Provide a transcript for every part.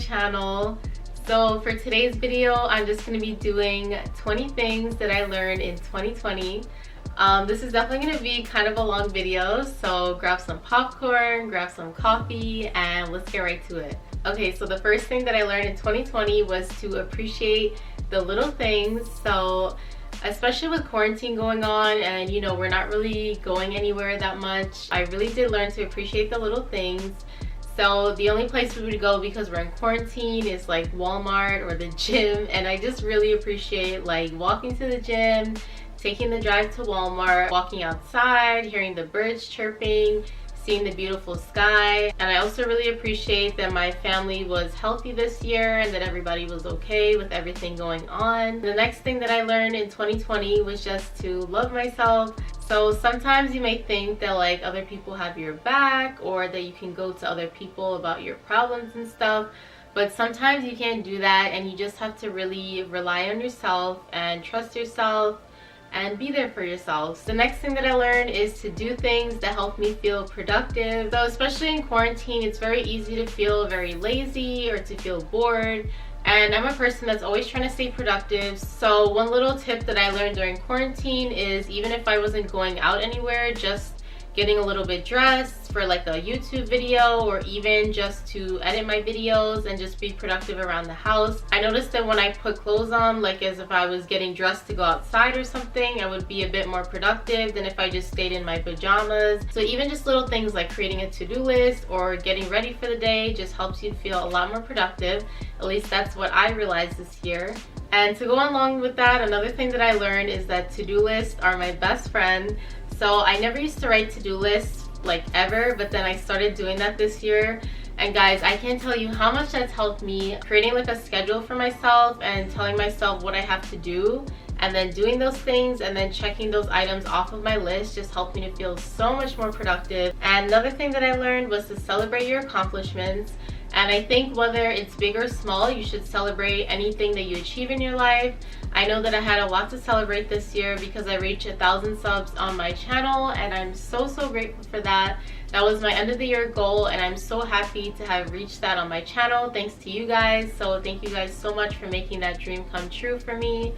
channel. So for today's video, I'm just going to be doing 20 things that I learned in 2020. This is definitely going to be kind of a long video, so grab some popcorn, grab some coffee, and let's get right to it. Okay, so the first thing that I learned in 2020 was to appreciate the little things. So especially with quarantine going on and we're not really going anywhere that much, I really did learn to appreciate the little things. So the only place we would go because we're in quarantine is like Walmart or the gym, and I just really appreciate like walking to the gym, taking the drive to Walmart, walking outside, hearing the birds chirping, seeing the beautiful sky. And I also really appreciate that my family was healthy this year and that everybody was okay with everything going on. The next thing that I learned in 2020 was just to love myself. So sometimes you may think that like other people have your back or that you can go to other people about your problems and stuff, but sometimes you can't do that, and you just have to really rely on yourself and trust yourself and be there for yourself. The next thing that I learned is to do things that help me feel productive. So especially in quarantine, it's very easy to feel very lazy or to feel bored. And I'm a person that's always trying to stay productive. So one little tip that I learned during quarantine is, even if I wasn't going out anywhere, just getting a little bit dressed for like a YouTube video, or even just to edit my videos and just be productive around the house. I noticed that when I put clothes on, like as if I was getting dressed to go outside or something, I would be a bit more productive than if I just stayed in my pajamas. So even just little things like creating a to-do list or getting ready for the day just helps you feel a lot more productive. At least that's what I realized this year. And to go along with that, another thing that I learned is that to-do lists are my best friend. So I never used to write to-do lists like ever, but then I started doing that this year. And guys, I can't tell you how much that's helped me. Creating like a schedule for myself and telling myself what I have to do, and then doing those things and then checking those items off of my list just helped me to feel so much more productive. And another thing that I learned was to celebrate your accomplishments. And I think whether it's big or small, you should celebrate anything that you achieve in your life. I know that I had a lot to celebrate this year because I reached 1,000 subs on my channel, and I'm so grateful for that. That was my end of the year goal, and I'm so happy to have reached that on my channel thanks to you guys. So thank you guys so much for making that dream come true for me.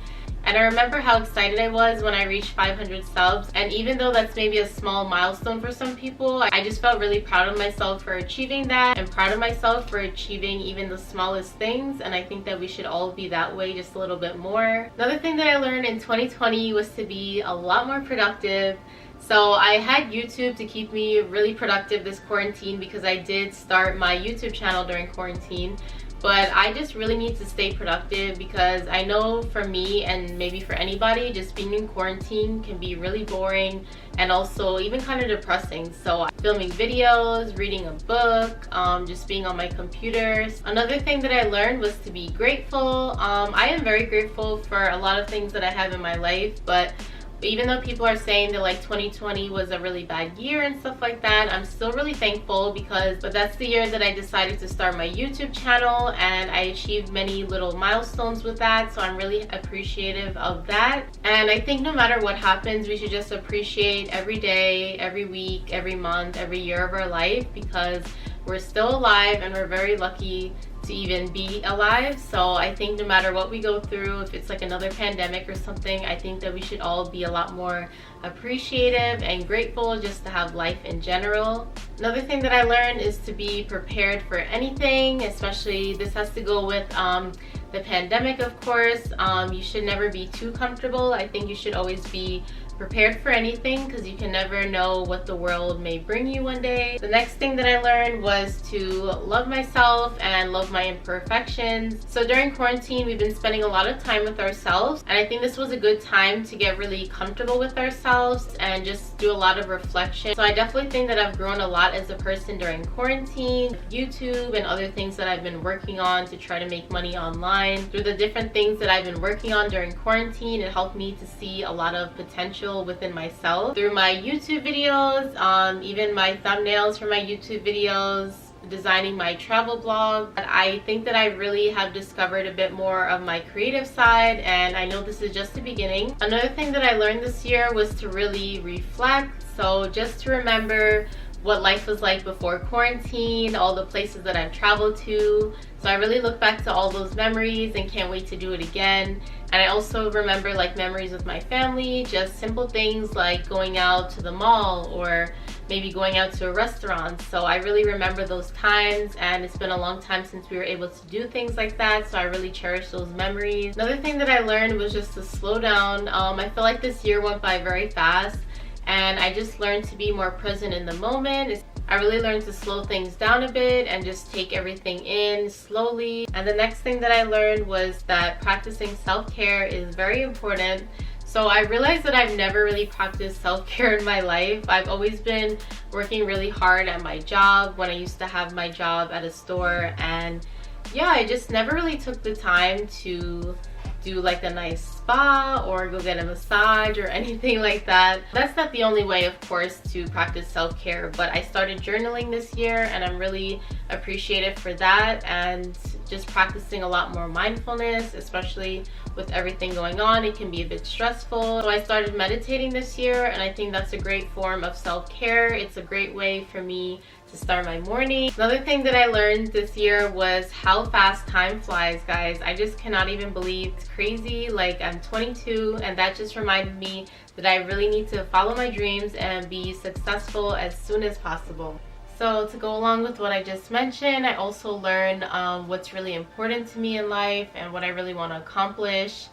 And I remember how excited I was when I reached 500 subs, and even though that's maybe a small milestone for some people, I just felt really proud of myself for achieving that, and proud of myself for achieving even the smallest things. And I think that we should all be that way, just a little bit more. Another thing that I learned in 2020 was to be a lot more productive. So I had YouTube to keep me really productive this quarantine because I did start my YouTube channel during quarantine. But I just really need to stay productive because I know for me, and maybe for anybody, just being in quarantine can be really boring and also even kind of depressing. So filming videos, reading a book, just being on my computer. Another thing that I learned was to be grateful. I am very grateful for a lot of things that I have in my life, but even though people are saying that like 2020 was a really bad year and stuff like that, I'm still really thankful but that's the year that I decided to start my YouTube channel, and I achieved many little milestones with that. So I'm really appreciative of that. And I think no matter what happens, we should just appreciate every day, every week, every month, every year of our life, because we're still alive and we're very lucky to even be alive. So I think no matter what we go through, if it's like another pandemic or something, I think that we should all be a lot more appreciative and grateful just to have life in general. Another thing that I learned is to be prepared for anything, especially this has to go with the pandemic, of course. You should never be too comfortable. I think you should always be prepared for anything because you can never know what the world may bring you one day. The next thing that I learned was to love myself and love my imperfections. So during quarantine, we've been spending a lot of time with ourselves, and I think this was a good time to get really comfortable with ourselves and just do a lot of reflection. So I definitely think that I've grown a lot as a person during quarantine, YouTube and other things that I've been working on to try to make money online. Through the different things that I've been working on during quarantine, it helped me to see a lot of potential within myself through my YouTube videos, even my thumbnails for my YouTube videos, designing my travel blog. I think that I really have discovered a bit more of my creative side, and I know this is just the beginning. Another thing that I learned this year was to really reflect. So just to remember what life was like before quarantine, all the places that I've traveled to. So I really look back to all those memories and can't wait to do it again. And I also remember like memories with my family, just simple things like going out to the mall or maybe going out to a restaurant. So I really remember those times, and it's been a long time since we were able to do things like that, so I really cherish those memories. Another thing that I learned was just to slow down. I feel like this year went by very fast, and I just learned to be more present in the moment. I really learned to slow things down a bit and just take everything in slowly. And the next thing that I learned was that practicing self-care is very important. So I realized that I've never really practiced self-care in my life. I've always been working really hard at my job when I used to have my job at a store, and yeah, I just never really took the time to do like a nice spa or go get a massage or anything like that. That's not the only way, of course, to practice self-care, but I started journaling this year and I'm really appreciative for that, and just practicing a lot more mindfulness, especially with everything going on. It can be a bit stressful. So I started meditating this year, and I think that's a great form of self-care. It's a great way for me to start my morning. Another thing that I learned this year was how fast time flies, guys. I just cannot even believe it's crazy. Like, I'm 22, and that just reminded me that I really need to follow my dreams and be successful as soon as possible. So to go along with what I just mentioned, I also learned what's really important to me in life and what I really want to accomplish,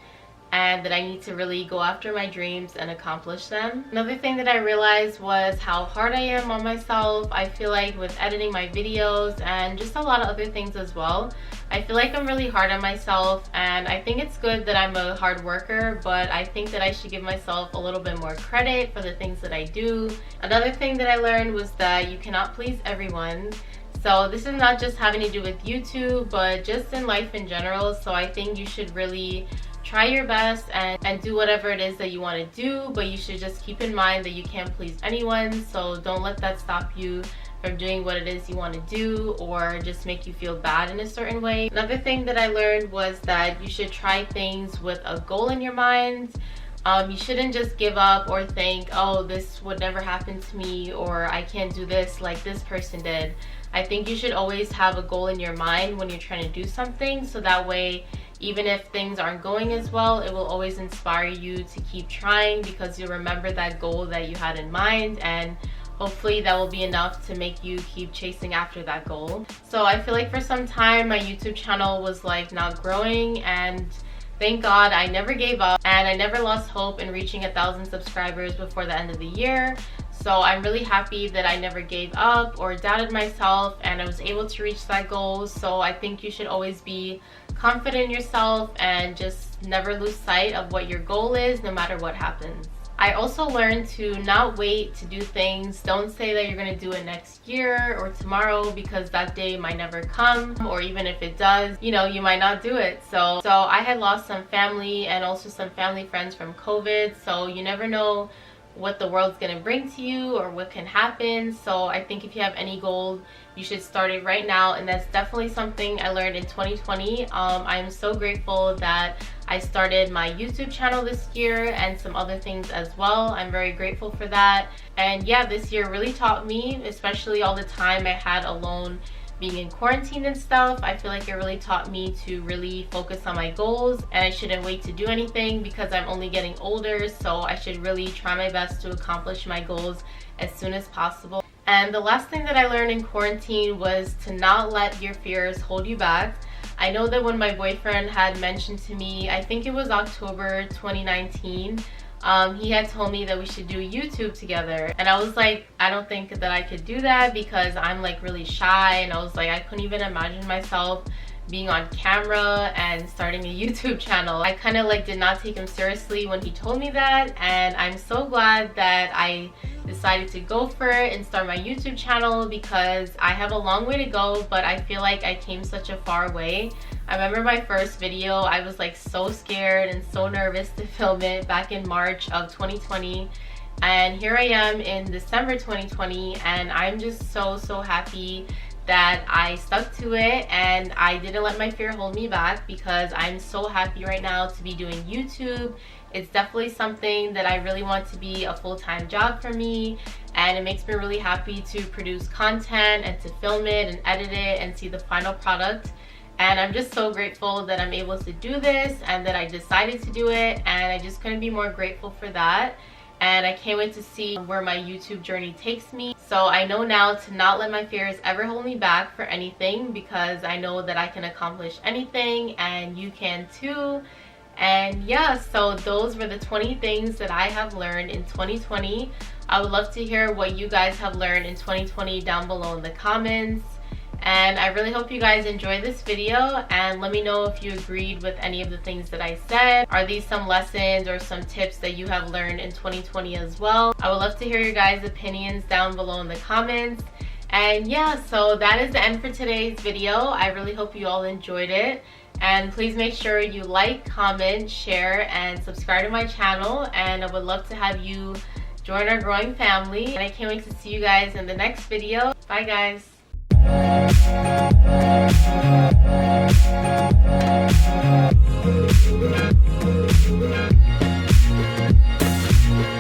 and that I need to really go after my dreams and accomplish them. Another thing that I realized was how hard I am on myself. I feel like with editing my videos and just a lot of other things as well, I feel like I'm really hard on myself, and I think it's good that I'm a hard worker, but I think that I should give myself a little bit more credit for the things that I do. Another thing that I learned was that you cannot please everyone. So this is not just having to do with YouTube, but just in life in general. So I think you should really try your best and do whatever it is that you want to do, but you should just keep in mind that you can't please anyone. So don't let that stop you from doing what it is you want to do or just make you feel bad in a certain way. Another thing that I learned was that you should try things with a goal in your mind. You shouldn't just give up or think, oh, this would never happen to me, or I can't do this like this person did. I think you should always have a goal in your mind when you're trying to do something, so that way even if things aren't going as well, it will always inspire you to keep trying, because you'll remember that goal that you had in mind, and hopefully that will be enough to make you keep chasing after that goal. So I feel like for some time my YouTube channel was like not growing, and thank God I never gave up and I never lost hope in reaching 1,000 subscribers before the end of the year. So I'm really happy that I never gave up or doubted myself, and I was able to reach that goal. So I think you should always be confident in yourself and just never lose sight of what your goal is, no matter what happens. I also learned to not wait to do things. Don't say that you're going to do it next year or tomorrow, because that day might never come, or even if it does, you know, you might not do it. So I had lost some family and also some family friends from COVID, so you never know what the world's gonna bring to you or what can happen. So I think if you have any goal, you should start it right now, and that's definitely something I learned in 2020. I'm so grateful that I started my YouTube channel this year and some other things as well. I'm very grateful for that. And yeah, this year really taught me, especially all the time I had alone being in quarantine and stuff. I feel like it really taught me to really focus on my goals, and I shouldn't wait to do anything because I'm only getting older, so I should really try my best to accomplish my goals as soon as possible. And the last thing that I learned in quarantine was to not let your fears hold you back. I know that when my boyfriend had mentioned to me, I think it was October 2019, he had told me that we should do YouTube together, and I was like, I don't think that I could do that because I'm like really shy, and I was like, I couldn't even imagine myself being on camera and starting a YouTube channel. I kind of like did not take him seriously when he told me that, and I'm so glad that I decided to go for it and start my YouTube channel, because I have a long way to go, but I feel like I came such a far way. I remember my first video, I was like so scared and so nervous to film it back in March of 2020, and here I am in December 2020, and I'm just so happy that I stuck to it and I didn't let my fear hold me back, because I'm so happy right now to be doing YouTube. It's definitely something that I really want to be a full-time job for me, and it makes me really happy to produce content and to film it and edit it and see the final product. And I'm just so grateful that I'm able to do this and that I decided to do it, and I just couldn't be more grateful for that. And I can't wait to see where my YouTube journey takes me. So I know now to not let my fears ever hold me back for anything, because I know that I can accomplish anything and you can too. And yeah, so those were the 20 things that I have learned in 2020. I would love to hear what you guys have learned in 2020 down below in the comments. And I really hope you guys enjoyed this video, and let me know if you agreed with any of the things that I said. Are these some lessons or some tips that you have learned in 2020 as well? I would love to hear your guys' opinions down below in the comments. And yeah, so that is the end for today's video. I really hope you all enjoyed it. And please make sure you like, comment, share, and subscribe to my channel. And I would love to have you join our growing family. And I can't wait to see you guys in the next video. Bye guys.